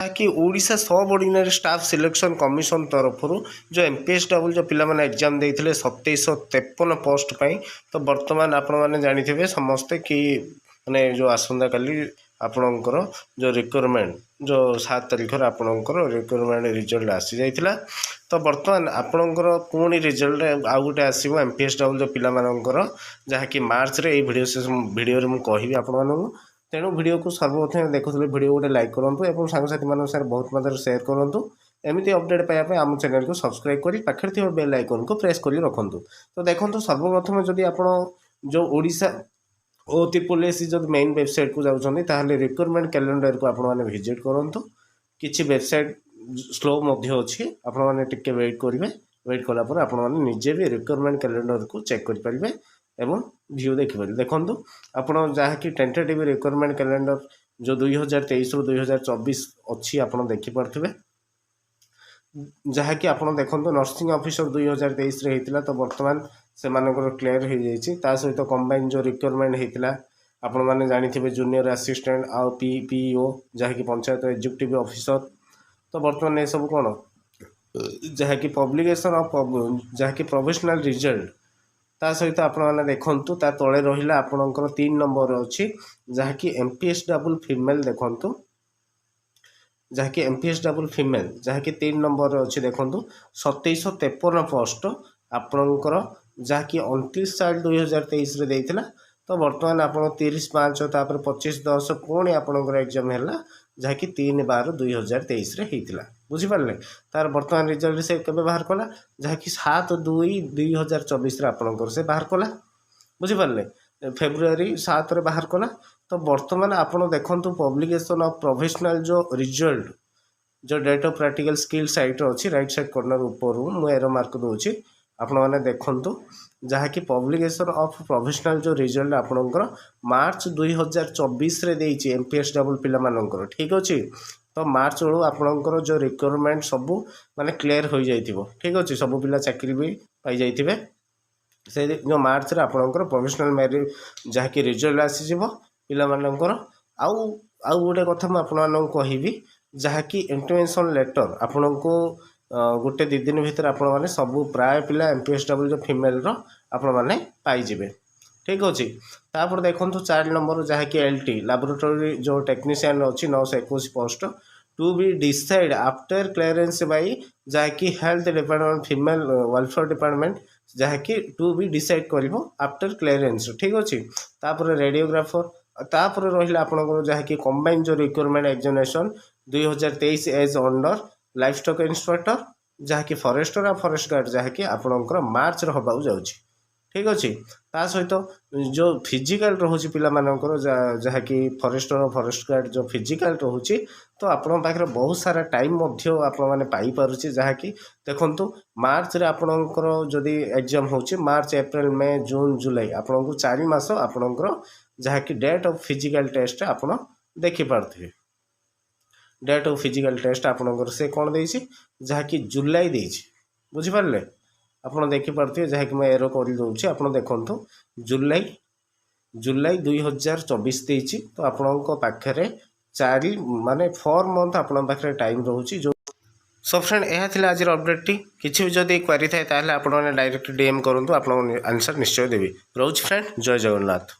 कि ओडिशा सब ordinary staff selection commission तरफ जो एमपीएसडब्ल्यू जो पिलाने एग्जाम देते 2753 पोस्ट पाई तो बर्तमान आपण मैंने जानी समस्ते कि माने जो आसंता काली आपणकर जो रिक्वायरमेंट जो 7 तारीख आपणकर रिक्वायरमेंट रिजल्ट आसी जाइथिला तो बर्तमान आपणकर पुणी रिजल्ट आउ गोटे आसो एमपीएसडब्ल्यू जो पिलाମାନଙ୍କର जहाँकि मार्च रे भिडियो मु कहि आपण तेणु वीडियो को सर्वप्रथम देखुले वीडियो गोटे लाइक करूँ और सांगसाथी मान साथ बहुत मात्रा सेयार करूँ एमती अपडेट पाइबा आम चैनल को सब्सक्राइब कर पाखे थी बेल आइकन को प्रेस कर रखुँ तो देखो सर्वप्रथम जदि आप जो ओडिशा ओ त्रिपुल जब मेन वेबसाइट को जाऊँगी रिक्वायरमेंट कैलेंडर को आपने विजिट करूँ किसी वेबसाइट स्लो अच्छी आपने वेट करेंगे वेट कलापर आपने निजे भी रिक्वायरमेंट कैलेंडर को चेक करेंगे एवं व्यू देखिपारे देखूँ आप जहाँकि टेंटेटिव रिक्वायरमेंट कैलेंडर जो 2023 रू 2024 अच्छी आप देखिपे जहाँकि आप देखो नर्सिंग ऑफिसर 2023 रे होता तो बर्तमान से क्लियर हो जाता सहित कंबाइन जो रिक्वायरमेंट होता आपण मैंने जानी जूनियर असिस्टेंट आउ पीओ जहाँकि पंचायत एग्जीक्यूटिव ऑफिसर तो बर्तमान ये सब कौन जहाँकि पब्लिकेशन ऑफ जहाँकि प्रोफेशनल रिजल्ट ता सहित आपने देखूँ ता तले रहा आपणकर 3 नंबर अच्छी जहाँकि एमपीएसडब्ल्यू फीमेल देखूँ जहाँकि एमपीएसडब्ल्यू फीमेल जहाँकि 3 नंबर अच्छी देखूँ 2753 पोस्ट आपणकर जहाँकि 29/4/2023 रे देइथिला तो बर्तमान आप 30/5 तापर 25/10 पुणी आपणकर एग्जाम है जहाँकि 3/12/2023 रे होता बुझिपारे तार बर्तमान रिजल्ट से केबे बाहर कला जहाँकि 7/2/2024 आपणकर से बाहर कला बुझिपारे फेब्रुआरी 7 रे बाहर कला तो बर्तमान आपड़ देखूँ पब्लिकेशन ऑफ प्रोफेशनल जो रिजल्ट जो date of practical skill site अच्छी राइट साइड कॉर्नर ऊपर मुझे एरो मार्क दूसरी आपण मैंने देखूँ जहाँकि पब्लिकेशन ऑफ प्रोफेशनल जो रिजल्ट आपणकर मार्च 2024 रे देइछि एमपीएसडब्ल्यू पिलामानकर ठीक अच्छे तो मार्च बेलू आपणकर जो रिक्वायरमेंट सबू माने क्लियर हो जाइथिबो ठीक अच्छे सबू पिला चाकरी भी पाई जाइथिबे से जो मार्च रे आपणकर प्रोफेशनल मेरिट जहाँकि रिजल्ट आसीजिवो पिलामानकर आउ गोटे कथा मुझे आपको कहबी जहाँकि इंटिमेशन लेटर आपन को गोटे 2 दिन भितर आपण मैंने सबू प्राय पिला एमपीएसडब्ल्यू जो फीमेल आपण मैंने पाइबे ठीक अच्छे तापर देखो 4 नंबर जहाँकि एलटी लैबोरेटरी जो टेक्नीशियन अच्छी 921 post to be decide after clearance by जहाँकि health department female welfare department जहाँकि टू बी डिसाइड कर आफ्टर क्लियरेंस ठीक अच्छे तापर रेडियोग्राफर तापर रहा आपंकर जहाँकि कंबाइन जो requirement examination 2023 as under life stock inspector जहाँकि फॉरेस्टर आ फॉरेस्ट गार्ड जहाँकि आपंकर मार्च हवाक जाऊँगी ठीक अच्छे ता सहित जो फिजिकल रोचे पिलामानकर जहाँकि फॉरेस्टर और फॉरेस्ट गार्ड जो फिजिकल रोचे तो आपण पाखे बहुत सारा टाइम आपने पाइपे जहाँकि देखु मार्च रे आपणकर जदि एग्जाम होची मार्च एप्रिल मे जून जुलाई आपन को 4 मास आपणकर जहाँकि डेट ऑफ फिजिकल टेस्ट आपड़ देखिपे डेट ऑफ फिजिकल टेस्ट आपणकर से कौन देछि जहाँकि जुलाई देछि बुझिपारे आपड़ देखिपे जहाँकि मैं एरो कर दूसरी आप देखु जुलाई 2024 देछि तो आपण पाखे 4 माने 4 मंथ आपण पाखे टाइम रोचे जो सो फ्रेंड यह थिला आज अपडेट टी किछि भी जदि क्वेरी थाए ताहले आपण डायरेक्ट डीएम करंतु आपण आंसर निश्चय देबी रोज फ्रेंड जय जगन्नाथ।